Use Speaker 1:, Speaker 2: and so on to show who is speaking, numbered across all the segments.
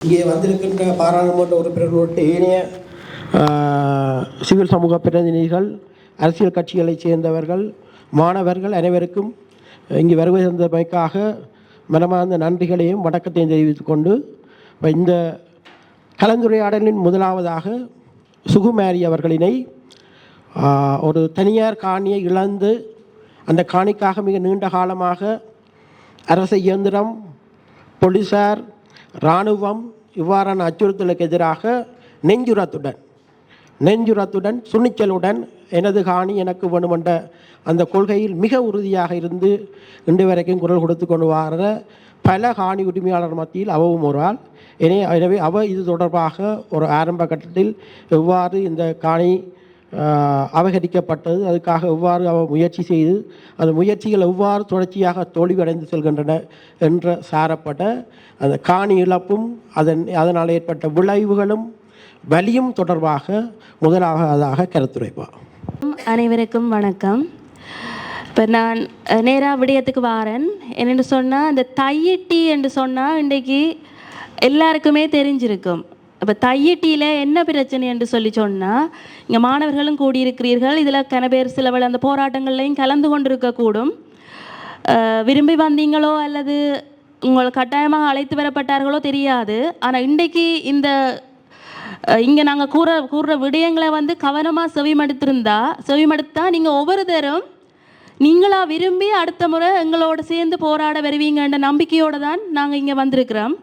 Speaker 1: இங்கே வந்திருக்கின்ற பாராளுமன்ற உறுப்பினர்களோடு ஏனைய சிவில் சமூக பிரதிநிதிகள், அரசியல் கட்சிகளைச் சேர்ந்தவர்கள், மாணவர்கள் அனைவருக்கும் இங்கே வருகை தந்தமைக்காக மனமார்ந்த நன்றிகளையும் வணக்கத்தையும் தெரிவித்துக் கொண்டு, இந்த கலந்துரையாடலின் முதலாவதாக சுகுமாரி அவர்களினை ஒரு தனியார் காணியை இழந்து அந்த காணிக்காக மிக நீண்ட காலமாக அரசு இயந்திரம், போலீசார், இராணுவம் இவ்வாறான அச்சுறுத்தலுக்கு எதிராக நெஞ்சுரத்துடன் துணிச்சலுடன் எனது காணி எனக்கு வேணுமென்ற அந்த கொள்கையில் மிக உறுதியாக இருந்து இன்று வரைக்கும் குரல் கொடுத்து கொண்டு வர பல காணி உரிமையாளர் மத்தியில் அவவும் ஒரு ஆள். எனவே இது தொடர்பாக ஒரு ஆரம்ப கட்டத்தில் எவ்வாறு இந்த காணி அபகரிக்கப்பட்டது, அதுக்காக எவ்வாறு முயற்சி செய்து அந்த முயற்சிகள் எவ்வாறு தொடர்ச்சியாக தோல்வியடைந்து செல்கின்றன என்ற சாரப்பட்ட அந்த காணி இழப்பும் அதனால் ஏற்பட்ட விளைவுகளும் வலியும் தொடர்பாக முதலாவதாக கருத்துரைப்பார்.
Speaker 2: அனைவருக்கும் வணக்கம். இப்போ நான் நேராக விடயத்துக்கு வாரேன். என்னென்னு சொன்னால், இந்த தையிட்டி என்று சொன்னால் இன்றைக்கு எல்லாருக்குமே தெரிஞ்சிருக்கும். இப்போ தையிட்டியில் என்ன பிரச்சனை என்று சொன்னால், இங்கே மாணவர்களும் கூடியிருக்கிறீர்கள். இதில் கனபேர் சிலவள் அந்த போராட்டங்கள்லையும் கலந்து கொண்டிருக்கக்கூடும். விரும்பி வந்தீங்களோ அல்லது உங்களை கட்டாயமாக அழைத்து வரப்பட்டார்களோ தெரியாது. ஆனால் இன்றைக்கு இங்கே நாங்கள் கூறுற விடயங்களை கவனமாக செவிமடுத்தா நீங்கள் ஒவ்வொரு தரம் நீங்களாக விரும்பி அடுத்த முறை எங்களோட சேர்ந்து போராட வருவீங்கன்ற நம்பிக்கையோடு தான் நாங்கள் இங்கே வந்திருக்கிறோம்.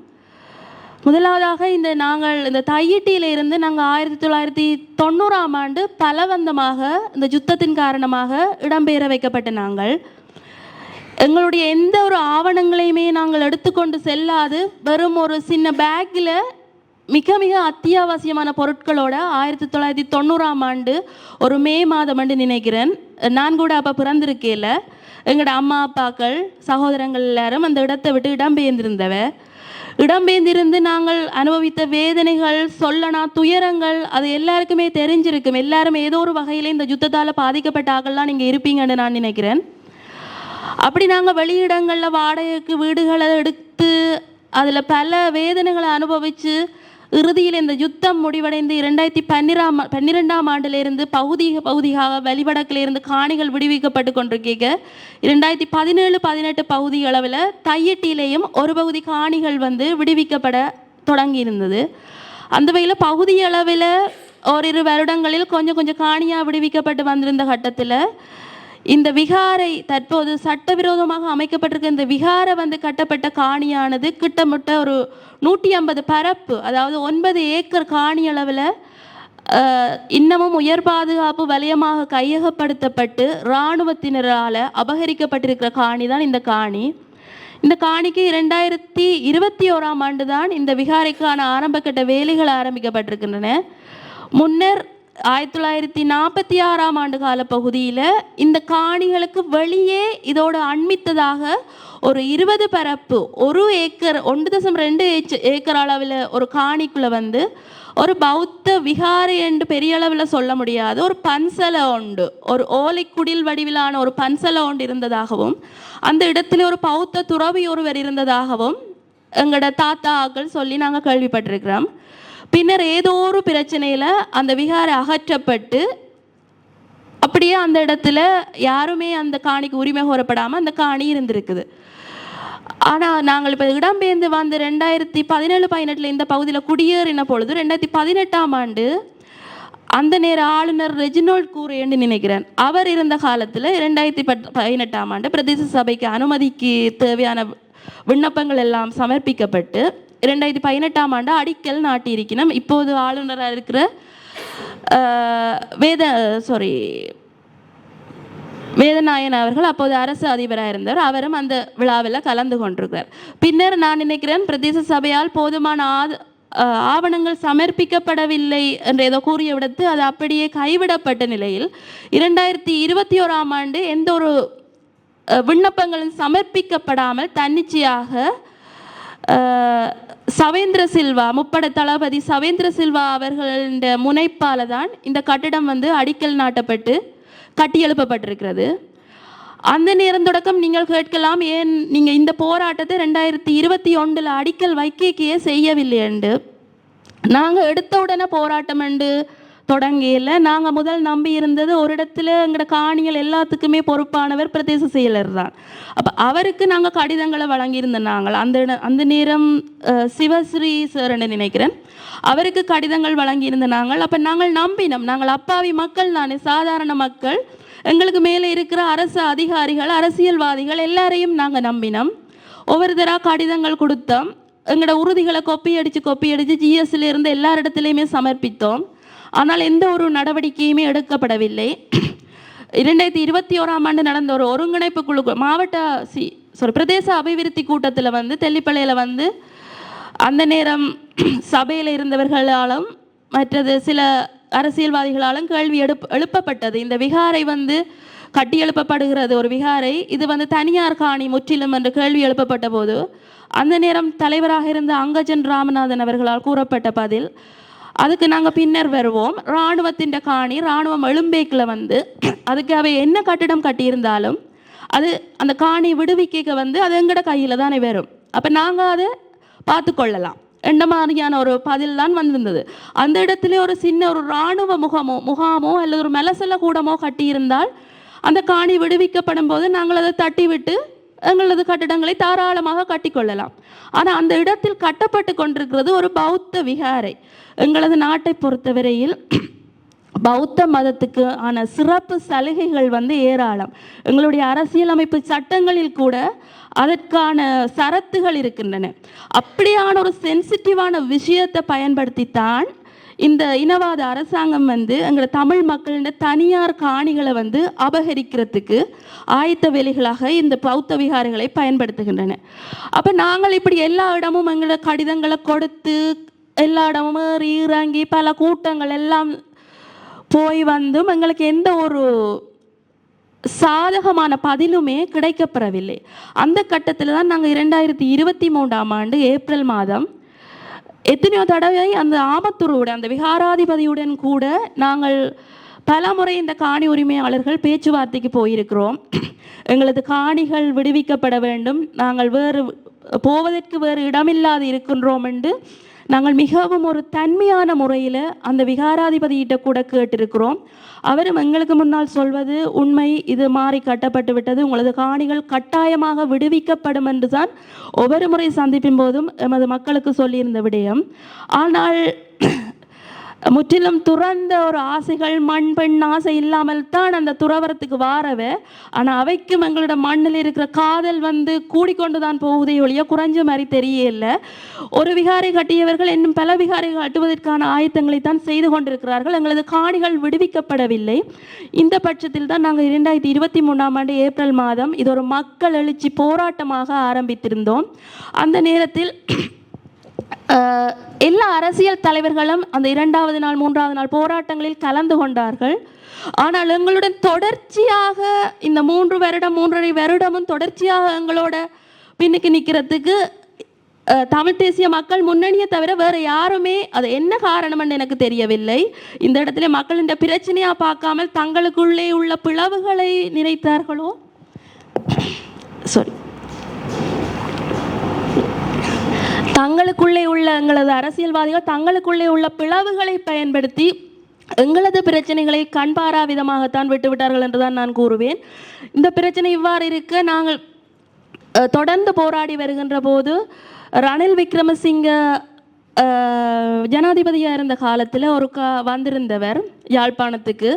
Speaker 2: முதலாவதாக நாங்கள் இந்த தையிட்டியிலிருந்து நாங்கள் 1990ஆம் ஆண்டு பலவந்தமாக இந்த யுத்தத்தின் காரணமாக இடம்பெயர வைக்கப்பட்ட நாங்கள் எங்களுடைய எந்த ஒரு ஆவணங்களையுமே நாங்கள் எடுத்துக்கொண்டு செல்லாது வெறும் ஒரு சின்ன பேக்கில் மிக மிக அத்தியாவசியமான பொருட்களோட 1990ஆம் ஆண்டு ஒரு மே மாதம் என்று நினைக்கிறேன். நான் கூட அப்போ பிறந்திருக்கேல. எங்களோட அம்மா அப்பாக்கள் சகோதரங்கள் எல்லாரும் அந்த இடத்தை விட்டு இடம்பெயர்ந்திருந்து நாங்கள் அனுபவித்த வேதனைகள், சொல்லனா துயரங்கள், அது எல்லாருக்குமே தெரிஞ்சிருக்கும். எல்லாரும் ஏதோ ஒரு வகையில் இந்த யுத்தத்தால் பாதிக்கப்பட்ட ஆக்கள்லாம் நீங்கள் இருப்பீங்கன்னு நான் நினைக்கிறேன். அப்படி நாங்கள் வெளியிடங்களில் வாடகைக்கு வீடுகளை எடுத்து அதில் பல வேதனைகளை அனுபவித்து இறுதியில் இந்த யுத்தம் முடிவடைந்து 2012ஆம் ஆண்டிலிருந்து பகுதியாக வெளிவடக்கிலிருந்து காணிகள் விடுவிக்கப்பட்டு கொண்டிருக்க 2017-18 பகுதி அளவில் தையிட்டியிலேயும் ஒரு பகுதி காணிகள் விடுவிக்கப்பட தொடங்கியிருந்தது. அந்த வகையில் பகுதி அளவில் ஓரிரு வருடங்களில் கொஞ்சம் காணியாக விடுவிக்கப்பட்டு வந்திருந்த கட்டத்தில் இந்த விகாரை தற்போது சட்டவிரோதமாக அமைக்கப்பட்டிருக்க இந்த விகாரை கட்டப்பட்ட காணியானது கிட்டத்தட்ட ஒரு 150 பரப்பு, அதாவது 9 ஏக்கர் காணி அளவில் இன்னமும் உயர் பாதுகாப்பு வலயமாக கையகப்படுத்தப்பட்டு இராணுவத்தினரால் அபகரிக்கப்பட்டிருக்கிற காணி தான் இந்த காணி. இந்த காணிக்கு 2021ஆம் ஆண்டு தான் இந்த விகாரைக்கான ஆரம்பக்கட்ட வேலைகள் ஆரம்பிக்கப்பட்டிருக்கின்றன. முன்னர் 1946ஆம் ஆண்டு கால பகுதியில் இந்த காணிகளுக்கு வெளியே இதோடு அண்மித்ததாக ஒரு 20 பரப்பு 1 ஏக்கர் 1.2 ஏக்கர் அளவில் ஒரு காணிக்குள்ளே ஒரு பௌத்த விகாரை என்று பெரிய அளவில் சொல்ல முடியாது ஒரு பன்சலை உண்டு, ஒரு ஓலைக்குடில் வடிவிலான ஒரு பன்சலை உண்டு இருந்ததாகவும், அந்த இடத்துல ஒரு பௌத்த துறவி ஒருவர் இருந்ததாகவும் எங்களோட தாத்தாக்கள் சொல்லி நாங்கள் கேள்விப்பட்டிருக்கிறோம். பின்னர் ஏதோ ஒரு பிரச்சனையில் அந்த விகாரை அகற்றப்பட்டு அப்படியே அந்த இடத்துல யாருமே அந்த காணிக்கு உரிமை கோரப்படாமல் அந்த காணி இருந்திருக்குது. ஆனால் நாங்கள் இப்போ இடம்பெயர்ந்து 2017-18 இந்த பகுதியில் குடியேறின பொழுது 2018ஆம் ஆண்டு அந்த நேர ஆளுநர் ரெஜினோல்ட் கூரே என்று நினைக்கிறேன், அவர் இருந்த காலத்தில் 2018ஆம் ஆண்டு பிரதேச சபைக்கு அனுமதிக்கு தேவையான விண்ணப்பங்கள் எல்லாம் சமர்ப்பிக்கப்பட்டு 2018ஆம் ஆண்டு அடிக்கல் நாட்டியிருக்கணும். இப்போது ஆளுநராக இருக்கிற வேதநாயன் அவர்கள் அப்போது அரசு அதிபராக இருந்தார். அவரும் அந்த விழாவில் கலந்து கொண்டிருக்கிறார். பின்னர் நான் நினைக்கிறேன் பிரதேச சபையால் போதுமான ஆவணங்கள் சமர்ப்பிக்கப்படவில்லை என்று ஏதோ கூறிய விடத்து அது அப்படியே கைவிடப்பட்ட நிலையில் 2021ஆம் ஆண்டு எந்த ஒரு விண்ணப்பங்களும் சமர்ப்பிக்கப்படாமல் தன்னிச்சையாக சவேந்திர சில்வா முப்படை தளபதி சவேந்திர சில்வா அவர்களுடைய முனைப்பால் தான் இந்த கட்டிடம் அடிக்கல் நாட்டப்பட்டு கட்டியெழுப்பப்பட்டிருக்கிறது. அந்த நேரம் தொடக்கம் நீங்கள் கேட்கலாம், ஏன் நீங்கள் இந்த போராட்டத்தை 2021 அடிக்கல் வைக்கையே செய்யவில்லை என்று. நாங்கள் எடுத்த உடனே போராட்டம் என்று தொடங்கியில் நாங்கள் முதல் நம்பி இருந்தது ஒரு இடத்துல எங்களோட காணிகள் எல்லாத்துக்குமே பொறுப்பானவர் பிரதேச செயலர் தான். அப்போ அவருக்கு நாங்கள் கடிதங்களை வழங்கியிருந்தோம். நாங்கள் அந்த நேரம் சிவஸ்ரீ சார்ன்னு நினைக்கிறேன், அவருக்கு கடிதங்கள் வழங்கியிருந்த நாங்கள். அப்போ நாங்கள் நம்பினோம், நாங்கள் அப்பாவி மக்கள் தானே, சாதாரண மக்கள், எங்களுக்கு மேலே இருக்கிற அரசு அதிகாரிகள் அரசியல்வாதிகள் எல்லாரையும் நாங்கள் நம்பினோம். ஒவ்வொரு தடவை கடிதங்கள் கொடுத்தோம், எங்களோட உறுதிகளை கொப்பி அடித்து ஜிஎஸ்ல இருந்து எல்லாரிடத்துலையுமே சமர்ப்பித்தோம். ஆனால் எந்த ஒரு நடவடிக்கையுமே எடுக்கப்படவில்லை. 2021 நடந்த ஒரு ஒருங்கிணைப்பு குழு மாவட்ட பிரதேச அபிவிருத்தி கூட்டத்தில் வந்து தெல்லிப்பளையில் வந்து அந்த நேரம் சபையில் இருந்தவர்களாலும் மற்றது சில அரசியல்வாதிகளாலும் கேள்வி எழுப்பப்பட்டது. இந்த விகாரை வந்து கட்டி எழுப்பப்படுகிறது, ஒரு விகாரை, இது வந்து தனியார் காணி முற்றிலும் என்று கேள்வி எழுப்பப்பட்ட போது அந்த நேரம் தலைவராக இருந்த அங்கஜன் ராமநாதன் அவர்களால் கூறப்பட்ட பதில், அதுக்கு நாங்கள் பின்னர் வருவோம், இராணுவத்தின் காணி, இராணுவம் எழும்பேக்கில் வந்து அதுக்கு அவை என்ன கட்டிடம் கட்டியிருந்தாலும் அது அந்த காணி விடுவிக்க வந்து அது எங்கட கையில் தானே வரும், அப்போ நாங்கள் அதை பார்த்து கொள்ளலாம் என்ற மாதிரியான ஒரு பதில் தான் வந்திருந்தது. அந்த இடத்துல ஒரு சின்ன ஒரு இராணுவ முகாமோ அல்லது ஒரு மெலசல கூடமோ கட்டியிருந்தால் அந்த காணி விடுவிக்கப்படும் போது நாங்கள் அதை தட்டி விட்டு எங்களது கட்டிடங்களை தாராளமாக கட்டிக்கொள்ளலாம். ஆனால் அந்த இடத்தில் கட்டப்பட்டு கொண்டிருக்கிறது ஒரு பௌத்த விகாரை. எங்களது நாட்டை பொறுத்தவரையில் பௌத்த மதத்துக்கு ஆன சிறப்பு சலுகைகள் வந்து ஏராளம். எங்களுடைய அரசியலமைப்பு சட்டங்களில் கூட அதற்கான சரத்துகள் இருக்கின்றன. அப்படியான ஒரு சென்சிட்டிவான விஷயத்தை பயன்படுத்தித்தான் இந்த இனவாத அரசாங்கம் வந்து எங்களோட தமிழ் மக்களின் தனியார் காணிகளை வந்து அபகரிக்கிறதுக்கு ஆயத்த வேலைகளாக இந்த பௌத்த விகாரைகளை பயன்படுத்துகின்றன. அப்போ நாங்கள் இப்படி எல்லா இடமும் எங்களோட கடிதங்களை கொடுத்து எல்லா இடமும் இறங்கி பல கூட்டங்கள் எல்லாம் போய் வந்தும் எங்களுக்கு எந்த ஒரு சாதகமான பதிலுமே கிடைக்கப்பெறவில்லை. அந்த கட்டத்தில் தான் நாங்கள் 2023 ஏப்ரல் மாதம் எத்தனையோ தடவை அந்த ஆமத்தூரோட அந்த விகாராதிபதியுடன் கூட நாங்கள் பல முறை இந்த காணி உரிமையாளர்கள் பேச்சுவார்த்தைக்கு போயிருக்கிறோம். எங்களது காணிகள் விடுவிக்கப்பட வேண்டும், நாங்கள் போவதற்கு வேறு இடமில்லாது இருக்கின்றோம் என்று நாங்கள் மிகவும் ஒரு தன்மையான முறையில் அந்த விகாராதிபதியிட்ட கூட கேட்டிருக்கிறோம். அவரும் எங்களுக்கு முன்னால் சொல்வது உண்மை, இது மாறி கட்டப்பட்டு விட்டது, உங்களது காணிகள் கட்டாயமாக விடுவிக்கப்படும் என்று தான் ஒவ்வொரு முறை சந்திப்பின் போதும் எமது மக்களுக்கு சொல்லியிருந்த விடயம். ஆனால் முற்றிலும் துறந்த ஒரு ஆசைகள், மண் பெண் ஆசை இல்லாமல் தான் அந்த துறவரத்துக்கு வாரவ. ஆனால் அவைக்கும் எங்களோட மண்ணில் இருக்கிற காதல் வந்து கூடிக்கொண்டு தான் போகுதே ஒழிய குறைஞ்ச மாதிரி தெரியல. ஒரு விகாரை கட்டியவர்கள் இன்னும் பல விகாரைகள் கட்டுவதற்கான ஆயத்தங்களை தான் செய்து கொண்டிருக்கிறார்கள். எங்களது காணிகள் விடுவிக்கப்படவில்லை. இந்த பட்சத்தில் தான் நாங்கள் 2023 ஏப்ரல் மாதம் இது ஒரு மக்கள் எழுச்சி போராட்டமாக ஆரம்பித்திருந்தோம். அந்த நேரத்தில் எல்லா அரசியல் தலைவர்களும் அந்த 2வது நாள் 3வது நாள் போராட்டங்களில் கலந்து கொண்டார்கள். ஆனால் எங்களுடன் தொடர்ச்சியாக இந்த 3.5 வருடமும் தொடர்ச்சியாக எங்களோட பின்னுக்கு நிற்கிறதுக்கு தமிழ் தேசிய மக்கள் முன்னணியை தவிர வேறு யாருமே, அது என்ன காரணம்னு எனக்கு தெரியவில்லை. இந்த இடத்துல மக்கள் இந்த பிரச்சனையாக பார்க்காமல் தங்களுக்குள்ளே உள்ள பிளவுகளை நினைத்தார்களோ, தங்களுக்குள்ளே உள்ள எங்களது அரசியல்வாதிகள் தங்களுக்குள்ளே உள்ள பிளவுகளை பயன்படுத்தி எங்களது பிரச்சனைகளை கண்பாரா விதமாகத்தான் விட்டுவிட்டார்கள் என்றுதான் நான் கூறுவேன். இந்த பிரச்சனை இவ்வாறு இருக்க நாங்கள் தொடர்ந்து போராடி வருகின்ற போது ரணில் விக்ரமசிங்க ஜனாதிபதியாக இருந்த காலத்தில் வந்திருந்தவர் யாழ்ப்பாணத்துக்கு.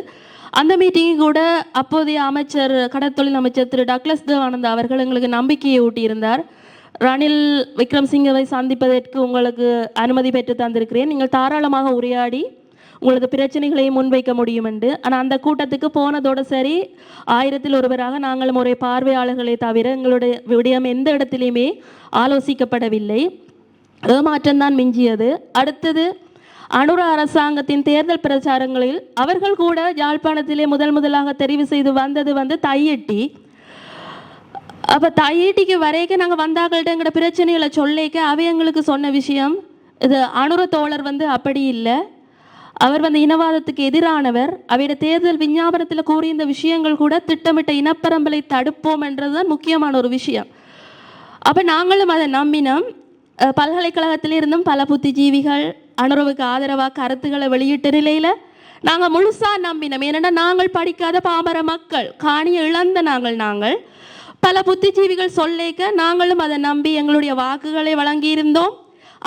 Speaker 2: அந்த மீட்டிங்கு கூட அப்போதைய அமைச்சர் கடற்தொழில் அமைச்சர் திரு டக்ளஸ் தேவானந்தா அவர்கள் எங்களுக்கு நம்பிக்கையை ஊட்டியிருந்தார். ரணில் விக்ரமசிங்கவை சந்திப்பதற்கு உங்களுக்கு அனுமதி பெற்று தந்திருக்கிறேன், நீங்கள் தாராளமாக உரையாடி உங்களது பிரச்சனைகளை முன்வைக்க முடியும் என்று. ஆனால் அந்த கூட்டத்துக்கு போனதோடு சரி, 1000-ல் ஒருவராக நாங்கள் முறை பார்வையாளர்களை தவிர எங்களுடைய விடயம் எந்த இடத்திலையுமே ஆலோசிக்கப்படவில்லை. ஏமாற்றம்தான் மிஞ்சியது. அடுத்தது அனுர அரசாங்கத்தின் தேர்தல் பிரச்சாரங்களில் அவர்கள் கூட யாழ்ப்பாணத்திலே முதலாக தெரிவு செய்து வந்தது வந்து தையிட்டி. அப்போ தையிட்டிக்கு வரைக்கும் நாங்கள் வந்தாக்கள்கிட்ட எங்களோட பிரச்சனைகளை சொல்லிக்க அவை எங்களுக்கு சொன்ன விஷயம், இது அனுர தோழர் வந்து அப்படி இல்லை, அவர் வந்து இனவாதத்துக்கு எதிரானவர். அவையோட தேர்தல் விஞ்ஞாபனத்தில் கூறிய இந்த விஷயங்கள் கூட திட்டமிட்ட இனப்பரம்பலை தடுப்போம் என்றதுதான் முக்கியமான ஒரு விஷயம். அப்போ நாங்களும் அதை நம்பினோம். பல்கலைக்கழகத்திலிருந்தும் பல புத்திஜீவிகள் அனுரவுக்கு ஆதரவாக கருத்துக்களை வெளியிட்ட நிலையில் நாங்கள் முழுசாக நம்பினோம். ஏன்னா நாங்கள் படிக்காத பாமர மக்கள், காணியை இழந்த நாங்கள் பல புத்திஜீவிகள் சொல்லேக்க நாங்களும் அதை நம்பி எங்களுடைய வாக்குகளை வழங்கியிருந்தோம்.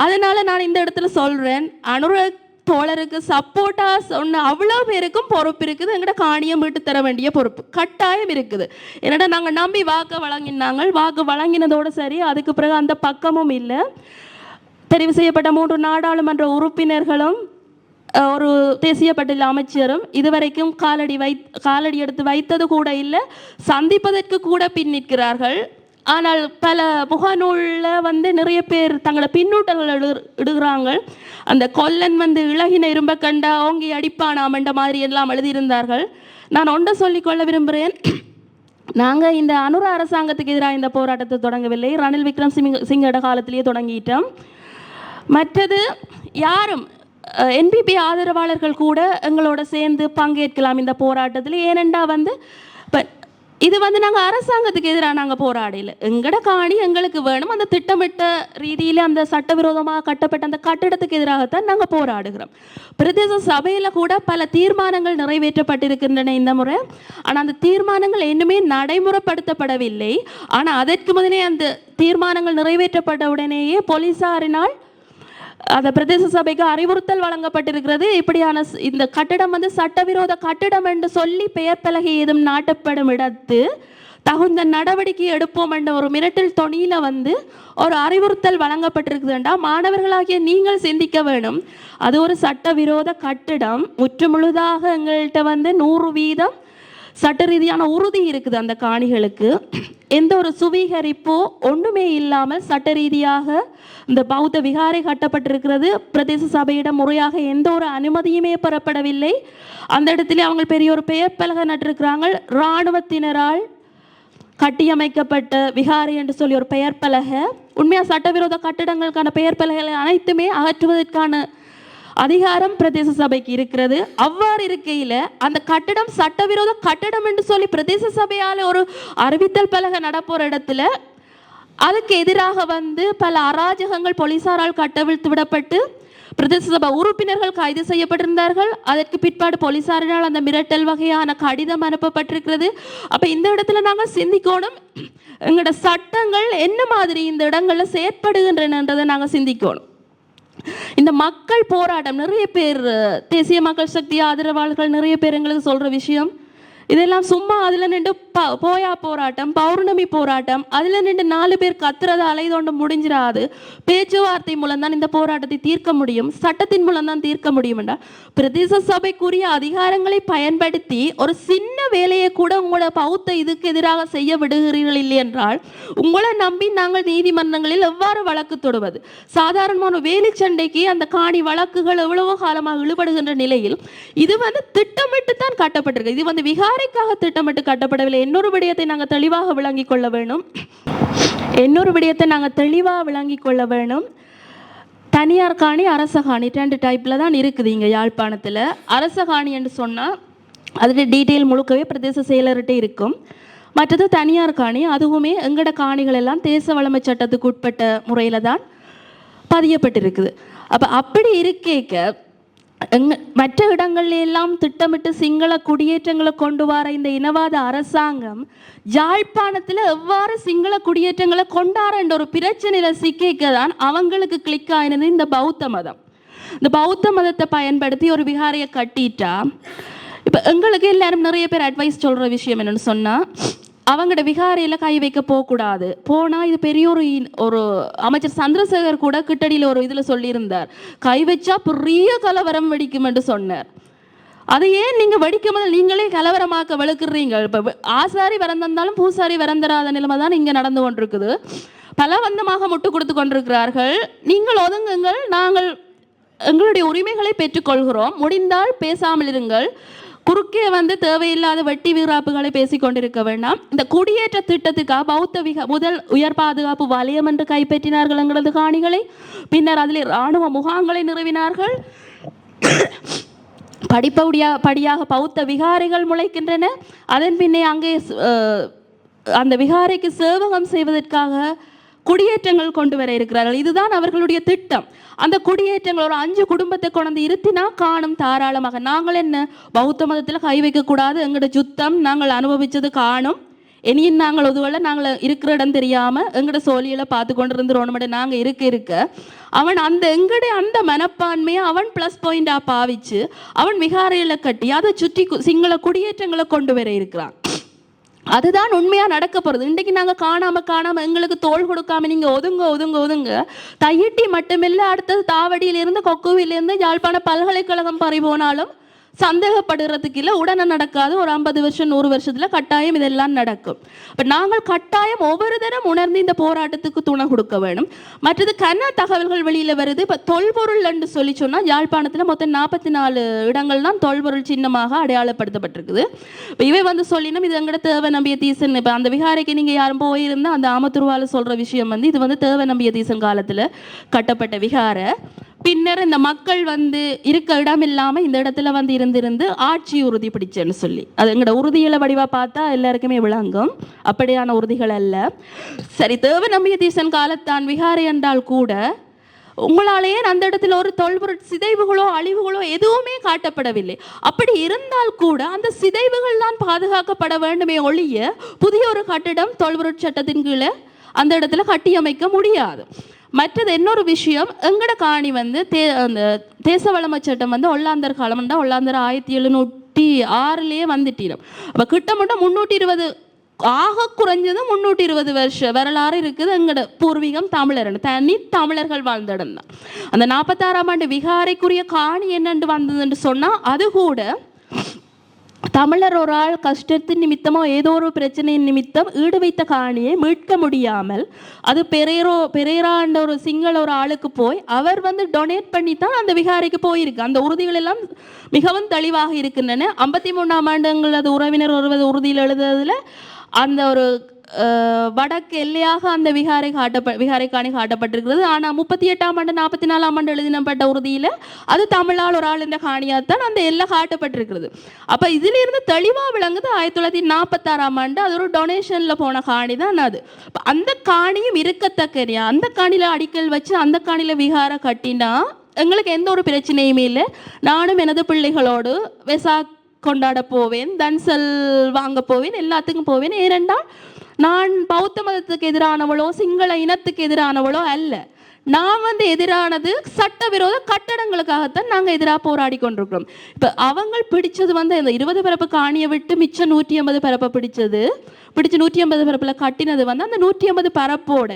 Speaker 2: அதனால் நான் இந்த இடத்துல சொல்கிறேன், அனுர தோழருக்கு சப்போர்ட்டாக சொன்ன அவ்வளோ பேருக்கும் பொறுப்பு இருக்குது. எங்கள்கிட்ட காணியை மீட்டு தர வேண்டிய பொறுப்பு கட்டாயம் இருக்குது. என்னடா நாங்கள் நம்பி வாக்கு வழங்கினாங்க, வாக்கு வழங்கினதோடு சரி, அதுக்கு பிறகு அந்த பக்கமும் இல்லை. தெரிவு செய்யப்பட்ட 3 நாடாளுமன்ற உறுப்பினர்களும் ஒரு தேசிய பட்டியல் அமைச்சரும் இதுவரைக்கும் காலடி எடுத்து வைத்தது கூட இல்லை, சந்திப்பதற்கு கூட பின்னிற்கிறார்கள். ஆனால் பல முகநூலில் வந்து நிறைய பேர் தங்களை பின்னூட்டங்கள் இடுகிறாங்க. அந்த கொல்லன் வந்து இளகின இரும்ப கண்டா ஓங்கி அடிப்பானாம் என்ற மாதிரி எல்லாம் எழுதியிருந்தார்கள். நான் ஒன்றை சொல்லிக்கொள்ள விரும்புகிறேன். நாங்கள் இந்த அனுர அரசாங்கத்துக்கு எதிராக இந்த போராட்டத்தை தொடங்கவில்லை, ரணில் விக்ரமசிங்கோட காலத்திலேயே தொடங்கிட்டோம். மற்றது யாரும் என்பிபி ஆதரவாளர்கள் கூட எங்களோட சேர்ந்து பங்கேற்கலாம் இந்த போராட்டத்தில். ஏனெண்டா வந்து இப்போ இது வந்து நாங்கள் அரசாங்கத்துக்கு எதிராக நாங்கள் போராடல, எங்கட காணி எங்களுக்கு வேணும், அந்த திட்டமிட்ட ரீதியில் அந்த சட்டவிரோதமாக கட்டப்பட்ட அந்த கட்டிடத்துக்கு எதிராகத்தான் நாங்கள் போராடுகிறோம். பிரதேச சபையில் கூட பல தீர்மானங்கள் நிறைவேற்றப்பட்டிருக்கின்றன இந்த முறை. ஆனால் அந்த தீர்மானங்கள் இன்னுமே நடைமுறைப்படுத்தப்படவில்லை. ஆனால் அதற்கு முதலே அந்த தீர்மானங்கள் நிறைவேற்றப்பட்ட உடனேயே போலீசாரினால் அந்த பிரதேச சபைக்கு அறிவுறுத்தல் வழங்கப்பட்டிருக்கிறது. இப்படியான இந்த கட்டிடம் வந்து சட்டவிரோத கட்டிடம் என்று சொல்லி பெயர் பலகை ஏதும் நாட்டப்படும் இடத்து தகுந்த நடவடிக்கை எடுப்போம் என்ற ஒரு மிரட்டல் தொனியில் வந்து ஒரு அறிவுறுத்தல் வழங்கப்பட்டிருக்குதுண்டா, மாணவர்களாகிய நீங்கள் சிந்திக்க வேணும். அது ஒரு சட்டவிரோத கட்டிடம், முற்றுமுழுதாக எங்கள்கிட்ட வந்து 100% சட்ட ரீதியான உறுதி இருக்குது. அந்த காணிகளுக்கு எந்த ஒரு சுவீகரிப்போ ஒன்றுமே இல்லாமல் சட்ட ரீதியாக இந்த பௌத்த விகாரை கட்டப்பட்டிருக்கிறது. பிரதேச சபையிடம் முறையாக எந்த ஒரு அனுமதியுமே பெறப்படவில்லை. அந்த இடத்துல அவங்க பெரிய ஒரு பெயர் பலகை நட்டிருக்கிறாங்க, இராணுவத்தினரால் கட்டியமைக்கப்பட்ட விகாரை என்று சொல்லி ஒரு பெயர் பலகை. உண்மையாக சட்டவிரோத கட்டிடங்களுக்கான பெயர் பலகைகளை அனைத்துமே அகற்றுவதற்கான அதிகாரம் பிரதேச சபைக்கு இருக்கிறது. அவ்வாறு இருக்கையில் அந்த கட்டிடம் சட்டவிரோத கட்டிடம் என்று சொல்லி பிரதேச சபையால் ஒரு அறிவித்தல் பலகை நடப்போற இடத்துல அதுக்கு எதிராக வந்து பல அராஜகங்கள் போலீசாரால் கட்டவிழ்த்து விடப்பட்டு பிரதேச சபை உறுப்பினர்கள் கைது செய்யப்பட்டிருந்தார்கள். அதற்கு பிற்பாடு போலீசாரினால் அந்த மிரட்டல் வகையான கடிதம் அனுப்பப்பட்டிருக்கிறது. அப்போ இந்த இடத்துல நாங்கள் சிந்திக்கணும், எங்களோட சட்டங்கள் என்ன மாதிரி இந்த இடங்களில் செயற்படுகின்றனன்றதை நாங்கள் சிந்திக்கணும். இந்த மக்கள் போராட்டம் நிறைய பேர், தேசிய மக்கள் சக்தி ஆதரவாளர்கள் நிறைய பேர் எங்களுக்கு சொல்கிற விஷயம், இதெல்லாம் சும்மா அதில் நின்று போயா போராட்டம், பௌர்ணமி போராட்டம், அதில் நின்று 4 பேர் கத்துறதை அலைதோண்டு முடிஞ்சிடாது. பேச்சுவார்த்தை மூலம் தான் இந்த போராட்டத்தை தீர்க்க முடியும், சட்டத்தின் மூலம் தான் தீர்க்க முடியும் என்றால் பிரதேச சபைக்குரிய அதிகாரங்களை பயன்படுத்தி ஒரு சின்ன வேலையை கூட உங்களோட பௌத்த இதுக்கு எதிராக செய்ய விடுகிறீர்கள் இல்லை என்றால் உங்களை நம்பி நாங்கள் நீதிமன்றங்களில் எவ்வாறு வழக்கு தொடுவது? சாதாரணமான வேலி சண்டைக்கு அந்த காணி வழக்குகள் எவ்வளவோ காலமாக இழுபடுகின்ற நிலையில் இது வந்து திட்டமிட்டு தான் கட்டப்பட்டிருக்கு. இது வந்து விகாரைக்காக திட்டமிட்டு கட்டப்படவில்லை. இன்னொரு விடயத்தை நாங்கள் தெளிவாக விளங்கிக் கொள்ள வேணும். தனியார் காணி, அரச காணி 2 டைப்பில் தான் இருக்குது இங்கே யாழ்ப்பாணத்தில். அரச காணி என்று சொன்னால் அதில் டீட்டெயில் முழுக்கவே பிரதேச செயலர்கிட்ட இருக்கும். மற்றது தனியார் காணி, அதுவுமே எங்கட காணிகள் எல்லாம் தேச வளமை சட்டத்துக்கு உட்பட்ட முறையில் தான் பதியப்பட்டிருக்குது. அப்படி இருக்கேக்க மற்ற இடங்கள்ல எல்லாம் திட்டமிட்டு சிங்கள குடியேற்றங்களை கொண்டு வர இந்த இனவாத அரசாங்கம் யாழ்ப்பாணத்தில் எவ்வாறு சிங்கள குடியேற்றங்களை கொண்டாட என்ற ஒரு பிரச்சனையில் சிக்கிக்க தான் அவங்களுக்கு கிளிக் ஆயினது இந்த பௌத்த மதம். இந்த பௌத்த மதத்தை பயன்படுத்தி ஒரு விகாரையை கட்டிட்டா, இப்போ எங்களுக்கு எல்லாரும் நிறைய பேர் அட்வைஸ் சொல்கிற விஷயம் என்னென்னு சொன்னால், அவங்களோட விகாரையில் கை வைக்க போகக்கூடாது, போனால் இது பெரிய ஒரு அமைச்சர் சந்திரசேகர் கூட கிட்டடியில் ஒரு இதில் சொல்லியிருந்தார், கை வச்சா பெரிய கலவரம் வெடிக்கும் என்று சொன்னார். அதை ஏன் நீங்கள் வெடிக்கும் போது நீங்களே கலவரமாக்க வெளுக்குறீங்க? இப்போ ஆசாரி வரந்தாலும் பூசாரி வரந்தராத நிலைமை தான் இங்கே நடந்து கொண்டிருக்குது. பலவந்தமாக முட்டு கொடுத்து கொண்டிருக்கிறார்கள். நீங்கள் ஒதுங்குங்கள், நாங்கள் எங்களுடைய உரிமைகளை பெற்றுக்கொள்கிறோம், முடிந்தால் பேசாமல் இருங்கள், குறுக்கே வந்து தேவையில்லாத வெட்டி வீராப்புகளை பேசி கொண்டிருக்க வேண்டாம். இந்த குடியேற்ற திட்டத்துக்காக பௌத்த முதல் உயர் பாதுகாப்பு வலயம் என்று கைப்பற்றினார்கள் எங்களது காணிகளை. பின்னர் அதில் இராணுவ முகாம்களை நிறுவினார்கள். படியாக பௌத்த விகாரைகள் முளைக்கின்றன. அதன் பின்னே அங்கே அந்த விகாரைக்கு சேவகம் செய்வதற்காக குடியேற்றங்கள் கொண்டு வர இருக்கிறார்கள். இதுதான் அவர்களுடைய திட்டம். அந்த குடியேற்றங்கள் ஒரு 5 குடும்பத்தை கொண்டு இருத்தினா காணும் தாராளமாக. நாங்கள் என்ன பௌத்த மதத்தில் கை வைக்கக்கூடாது, எங்களோட சுத்தம் நாங்கள் அனுபவித்தது காணும், இனியும் நாங்கள் ஒதுவலை நாங்கள் இருக்கிற இடம் தெரியாமல் எங்களோட சோழியில் பார்த்து கொண்டு இருந்துருவோம். நாங்கள் இருக்க அவன் அந்த மனப்பான்மையை அவன் ப்ளஸ் பாயிண்டாக பாவிச்சு அவன் விகாரையில் கட்டி அதை சுற்றி சிங்கள குடியேற்றங்களை கொண்டு வர இருக்கிறான். அதுதான் உண்மையாக நடக்க போகிறது. இன்றைக்கு நாங்கள் காணாமல் எங்களுக்கு தோல் கொடுக்காம நீங்கள் ஒதுங்க தையிட்டி மட்டுமில்லை, அடுத்தது தாவடியிலிருந்து கொக்குவிலிருந்து யாழ்ப்பாண பல்கலைக்கழகம் பறி போனாலும் சந்தேகப்படுறதுக்கு இல்லை, உடனே நடக்காது. ஒரு 50 வருஷம் 100 வருஷத்தில் கட்டாயம் இதெல்லாம் நடக்கும். இப்போ நாங்கள் கட்டாயம் ஒவ்வொரு தரம் உணர்ந்து இந்த போராட்டத்துக்கு துணை கொடுக்க வேணும். மற்றது தகவல்கள் வெளியில் வருது. இப்போ தொல்பொருள் என்று சொல்லி சொன்னால் யாழ்ப்பாணத்தில் மொத்தம் 44 இடங்கள் தான் தொல்பொருள் சின்னமாக அடையாளப்படுத்தப்பட்டிருக்குது. இப்போ இவை சொல்லினோம் இது எங்கட தேவ நம்பிய தீசன். இப்போ அந்த விகாரைக்கு நீங்கள் யாரும் போயிருந்தால் அந்த ஆமத்துருவால் சொல்கிற விஷயம் இது தேவ நம்பிய தீசன் காலத்தில் கட்டப்பட்ட விகாரை. பின்னர் இந்த மக்கள் இருக்க இடம் இல்லாமல் இந்த இடத்துல இருந்து ஆட்சி உறுதி பிடிச்சேன்னு சொல்லி அது எங்களோட உறுதிகளை வடிவாக பார்த்தா எல்லாருக்குமே விளங்கும். அப்படியான உறுதிகள் அல்ல. சரி, தேவ நம்பிய தீசன் காலத்தான் விகாரை என்றால் கூட உங்களாலேயே அந்த இடத்துல ஒரு தொல்பொருள் சிதைவுகளோ அழிவுகளோ எதுவுமே காட்டப்படவில்லை. அப்படி இருந்தால் கூட அந்த சிதைவுகள் தான் பாதுகாக்கப்பட வேண்டுமே ஒழிய புதிய ஒரு கட்டிடம் தொல்பொருள் சட்டத்தின் கீழே அந்த இடத்துல கட்டியமைக்க முடியாது. மற்றது இன்னொரு விஷயம், எங்கட காணி அந்த தேச வளமை சட்டம் ஒல்லாந்தர் காலம்னா ஒல்லாந்தர் 1706 வந்துட்டிடும். அப்போ கிட்டத்தட்ட 320 ஆக குறைஞ்சது 320 வருஷ வரலாறு இருக்குது. எங்கட பூர்வீகம் தமிழர், தனி தமிழர்கள் வாழ்ந்த இடம் தான். அந்த 46ஆம் ஆண்டு விகாரைக்குரிய காணி என்னென்று வந்ததுன்னு சொன்னால் அது கூட தமிழர் ஒரு ஆள் கஷ்டத்தின் நிமித்தமோ ஏதோ ஒரு பிரச்சனையின் நிமித்தம் ஈடு வைத்த காணியை மீட்க முடியாமல் அது பெரேரான்ற ஒரு சிங்கள ஒரு ஆளுக்கு போய் அவர் டொனேட் பண்ணி தான் அந்த விகாரைக்கு போயிருக்கு. அந்த உறுதிகள் எல்லாம் மிகவும் தெளிவாக இருக்கின்றன. 53ஆம் ஆண்டுங்கள் அது உறவினர் ஒருவது உறுதியில் எழுதுறதுல அந்த ஒரு வடக்கு எல்லையாக அந்த விகாரை காணி காட்டப்பட்டிருக்கிறது. ஆனால் 38ஆம் ஆண்டு 44ஆம் ஆண்டு எழுதினப்பட்ட உறுதியில் அது தமிழால் ஒரு ஆள் என்ற காணியாத்தான் அந்த எல்லை காட்டப்பட்டிருக்கிறது. அப்போ இதிலிருந்து தெளிவாக விளங்குது 1946ஆம் ஆண்டு அது ஒரு டொனேஷனில் போன காணி தான் அது. அந்த காணியும் இருக்கத்தக்கறியா அந்த காணியில் அடிக்கல் வச்சு அந்த காணியில் விகாரை கட்டினா எங்களுக்கு எந்த ஒரு பிரச்சனையுமே இல்லை. நானும் எனது பிள்ளைகளோடு வெசாக் கொண்டாட போவேன், தன்சல் வாங்க போவேன், எல்லாத்துக்கும் போவேன். ஏனென்றால் நான் பௌத்த மதத்துக்கு எதிரானவளோ சிங்கள இனத்துக்கு எதிரானவளோ அல்ல. நான் எதிரானது சட்டவிரோத கட்டடங்களுக்காகத்தான் நாங்கள் எதிராக போராடி கொண்டிருக்கிறோம். இப்போ அவங்க பிடிச்சது இந்த 20 பரப்பு காணியை விட்டு மிச்சம் 180 பரப்பை பிடிச்சு 180 பரப்பில் கட்டினது அந்த 180 பரப்போட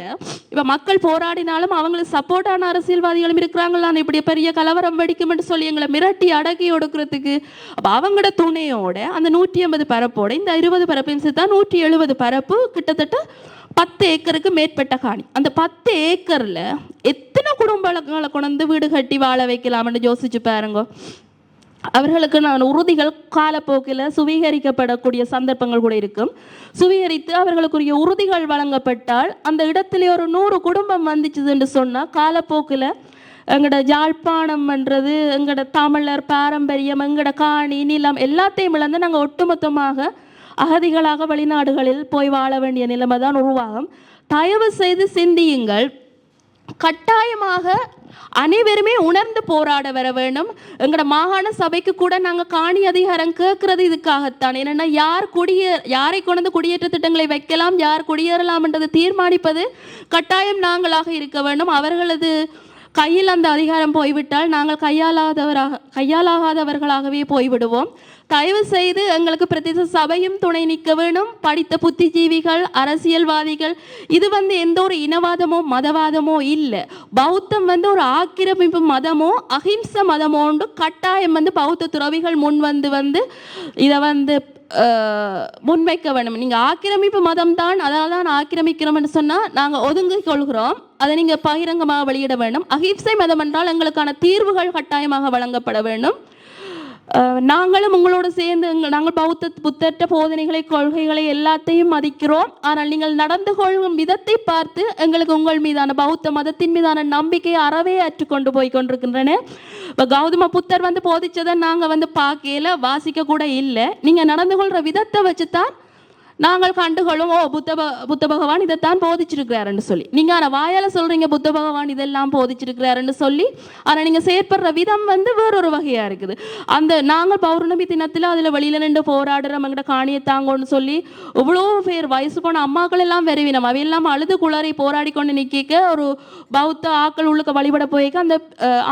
Speaker 2: இப்போ மக்கள் போராடினாலும் அவங்களுக்கு சப்போர்ட்டான அரசியல்வாதிகளும் இருக்கிறாங்களா, இப்படி பெரிய கலவரம் வெடிக்கும்னு சொல்லி எங்களை மிரட்டி அடக்கி ஒடுக்கிறதுக்கு. அப்போ அவங்களோட துணையோட அந்த 180 பரப்போட இந்த 20 பரப்பின் சேர்த்தா 170 பரப்பு கிட்டத்தட்ட 10 ஏக்கருக்கு மேற்பட்ட காணி. அந்த 10 ஏக்கரில் எத்தனை குடும்பங்களை கொண்டு வீடு கட்டி வாழ வைக்கலாம்னு யோசிச்சு பாருங்க. அவர்களுக்கு உறுதிகள் காலப்போக்கில் சுவீகரிக்கப்படக்கூடிய சந்தர்ப்பங்கள் கூட இருக்கும். சுவீகரித்து அவர்களுக்குரிய உறுதிகள் வழங்கப்பட்டால் அந்த இடத்துல ஒரு 100 குடும்பம் வந்துச்சுன்னு சொன்னால் காலப்போக்கில் எங்களோட யாழ்ப்பாணம்ன்றது எங்களோட தமிழர் பாரம்பரியம் எங்களோட காணி நிலம் எல்லாத்தையும் இழந்து நாங்கள் ஒட்டுமொத்தமாக அகதிகளாக வெளிநாடுகளில் போய் வாழ வேண்டிய நிலைமை தான் உருவாகும். தயவு செய்து சிந்தியுங்கள். கட்டாயமாக அனைவருமே உணர்ந்து போராட வர வேண்டும். எங்களோட மாகாண சபைக்கு கூட நாங்கள் காணி அதிகாரம் கேட்கறது இதுக்காகத்தான். என்னென்னா யாரை கொண்டு குடியேற்ற திட்டங்களை வைக்கலாம், யார் குடியேறலாம் என்றதை தீர்மானிப்பது கட்டாயம் நாங்களாக இருக்க வேண்டும். அவர்களது கையில் அந்த அதிகாரம் போய்விட்டால் நாங்கள் கையாளாகாதவர்களாகவே போய்விடுவோம். தயவு செய்து எங்களுக்கு பிரதேச சபையும் துணை நிற்க வேணும். படித்த புத்திஜீவிகள் அரசியல்வாதிகள் இது எந்த ஒரு இனவாதமோ மதவாதமோ இல்லை. பௌத்தம் ஒரு ஆக்கிரமிப்பு மதமோ அஹிம்ச மதமோண்டு கட்டாயம் பௌத்த துறவிகள் முன் இதை முன்வைக்க வேணும். நீங்கள் ஆக்கிரமிப்பு மதம் தான் அதனால தான் ஆக்கிரமிக்கிறோம்னு சொன்னால் நாங்கள் ஒதுங்கிக் கொள்கிறோம். அதை நீங்கள் பகிரங்கமாக வெளியிட வேண்டும். அஹிம்சை மதம் என்றால் எங்களுக்கான தீர்வுகள் கட்டாயமாக வழங்கப்பட வேண்டும். நாங்களும் உங்களோடு சேர்ந்து நாங்கள் புத்தற்ற போதனைகளை கொள்கைகளை எல்லாத்தையும் மதிக்கிறோம். ஆனால் நீங்கள் நடந்து கொள்ளும் விதத்தை பார்த்து எங்களுக்கு உங்கள் மீதான பௌத்த மதத்தின் மீதான நம்பிக்கையை அறவே அற்றுக்கொண்டு போய் கொண்டிருக்கின்றன. இப்போ கௌதம புத்தர் போதிச்சதை நாங்கள் பார்க்கல, வாசிக்க கூட இல்லை. நீங்கள் நடந்து கொள்கிற விதத்தை வச்சுதான் நாங்கள் கண்டுகொள்ளும், ஓ புத்த பகவான் இதைத்தான் போதிச்சிருக்கிறாருன்னு சொல்லி. நீங்கள் ஆனால் வாயால் சொல்கிறீங்க புத்த பகவான் இதெல்லாம் போதிச்சிருக்கிறாருன்னு சொல்லி, ஆனால் நீங்கள் செயற்படுற விதம் வேறொரு வகையாக இருக்குது. நாங்கள் பௌர்ணமி தினத்தில் அதில் வெளியில் நின்று போராடுறோம், எங்கிட்ட காணியை தாங்கன்னு சொல்லி இவ்வளோ பேர் வயசு போன அம்மாக்கள் எல்லாம் வெறுவினம், அவையெல்லாம் அழுது குளறி போராடி கொண்டு நிற்க ஒரு பௌத்த ஆக்கள் உள்ளுக்கு வழிபட போய்க்க அந்த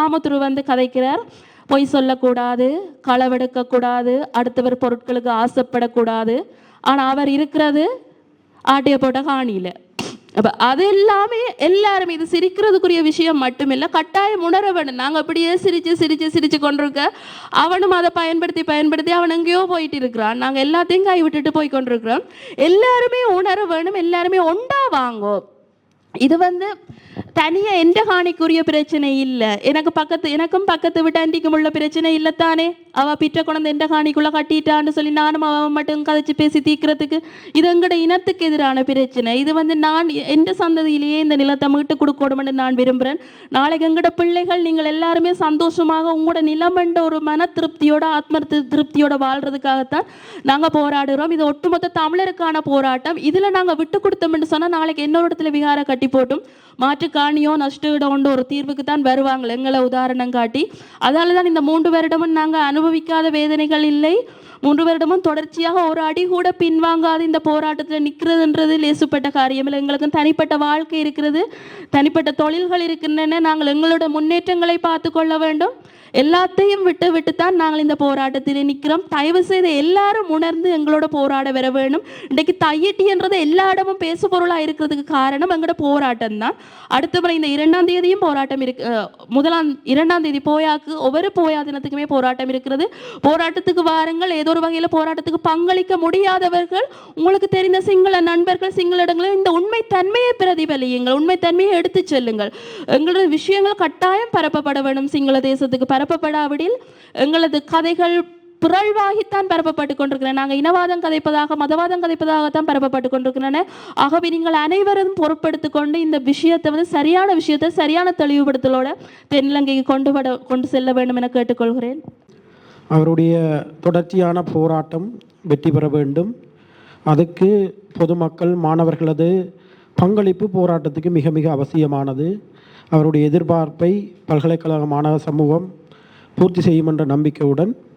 Speaker 2: ஆமத்துரு கதைக்கிறார். பொய் சொல்லக்கூடாது, களவெடுக்கக்கூடாது, அடுத்தவர் பொருட்களுக்கு ஆசைப்படக்கூடாது. ஆனால் அவர் இருக்கிறது ஆட்டிய போட்ட காணியில். அப்போ அது எல்லாருமே இது சிரிக்கிறதுக்குரிய விஷயம் மட்டுமில்லை, கட்டாயம் உணர வேண்டும். நாங்கள் அப்படியே சிரித்து கொண்டிருக்க அவனும் அதை பயன்படுத்தி அவன் எங்கேயோ போயிட்டு இருக்கிறான். நாங்கள் எல்லாத்தையும் கை விட்டுட்டு போய் கொண்டிருக்கிறோம். எல்லாருமே உணர வேணும், எல்லாருமே ஒண்டா வாங்கோ. இது தனியாக எந்த காணிக்குரிய பிரச்சனை இல்லை. எனக்கும் பக்கத்து விட்டு அண்டிக்கும் உள்ள பிரச்சனை இல்லைத்தானே. அவள் பிற்ற குழந்தை எந்த காணிக்குள்ளே கட்டிட்டான்னு சொல்லி நானும் அவன் மட்டும் கதைச்சி பேசி தீக்கிறதுக்கு இது எங்களோட இனத்துக்கு எதிரான பிரச்சனை. இது நான் எந்த சந்ததியிலேயே இந்த நிலத்தை மீட்டு கொடுக்கணும்னு நான் விரும்புகிறேன். நாளைக்கு எங்களோட பிள்ளைகள் நீங்கள் எல்லாருமே சந்தோஷமாக உங்களோட நிலமண்ட ஒரு மன திருப்தியோட ஆத்ம திருப்தியோட வாழ்கிறதுக்காகத்தான் நாங்கள் போராடுகிறோம். இது ஒட்டுமொத்த தமிழருக்கான போராட்டம். இதில் நாங்கள் விட்டு கொடுத்தோம்னு சொன்னால் நாளைக்கு இன்னொரு இடத்துல விகார கட்டி போட்டும் மாற்று காணியோ நஷ்ட இடம்ன்ற ஒரு தீர்வுக்கு தான் வருவாங்க எங்களை உதாரணம் காட்டி. அதால தான் இந்த 3 வருடமும் நாங்கள் அனுபவிக்காத வேதனைகள் இல்லை. 3 வருடமும் தொடர்ச்சியாக ஒரு அடி கூட பின்வாங்காது இந்த போராட்டத்தில் நிற்கிறதுன்றது லேசுப்பட்ட காரியம் இல்லை. எங்களுக்கு தனிப்பட்ட வாழ்க்கை இருக்கிறது, தனிப்பட்ட தொழில்கள் இருக்கின்றன. நாங்கள் எங்களோட முன்னேற்றங்களை பார்த்து கொள்ள வேண்டும். எல்லாத்தையும் விட்டுத்தான் நாங்கள் இந்த போராட்டத்தில் நிற்கிறோம். தயவு செய்து எல்லாரும் உணர்ந்து எங்களோட போராட வர வேணும். இன்றைக்கு தையிட்டின்றது எல்லா இடமும் பேசு பொருளாக இருக்கிறதுக்கு காரணம் எங்களோட போராட்டம் தான். அடுத்த முறை இந்த 2ஆம் தேதியும் போராட்டம் இருக்கு. 2ஆம் தேதி போயாக்கு ஒவ்வொரு போயா தினத்துக்குமே போராட்டம் இருக்கிறது. போராட்டத்துக்கு வாருங்கள். ஏதோ ஒரு வகையில் போராட்டத்துக்கு பங்களிக்க முடியாதவர்கள், உங்களுக்கு தெரிந்த சிங்கள நண்பர்கள், சிங்கள இடங்களில் இந்த உண்மை தன்மையை பிரதிபலியுங்கள், உண்மை தன்மையை எடுத்து செல்லுங்கள். எங்களோட விஷயங்கள் கட்டாயம் பரப்பப்பட வேண்டும். சிங்கள தேசத்துக்கு பரப்பப்படாவிடில் எங்களது கதைகள் பிறழ்வாகித்தான் பரப்பப்பட்டு கொண்டிருக்கிறேன். நாங்கள் இனவாதம் கதைப்பதாக மதவாதம் கதைப்பதாகத்தான் பரப்பப்பட்டு கொண்டிருக்கிறேன். ஆகவே நீங்கள் அனைவரும் பொறுப்படுத்தி கொண்டு இந்த விஷயத்தை சரியான விஷயத்தை சரியான தெளிவுபடுத்தலோட தென்னிலங்கைக்கு கொண்டு செல்ல வேண்டும் என கேட்டுக்கொள்கிறேன்.
Speaker 1: அவருடைய தொடர்ச்சியான போராட்டம் வெற்றி பெற வேண்டும். அதுக்கு பொதுமக்கள் மாணவர்களது பங்களிப்பு போராட்டத்துக்கு மிக மிக அவசியமானது. அவருடைய எதிர்பார்ப்பை பல்கலைக்கழக மாணவ சமூகம் பூர்த்தி செய்யும் என்ற நம்பிக்கையுடன்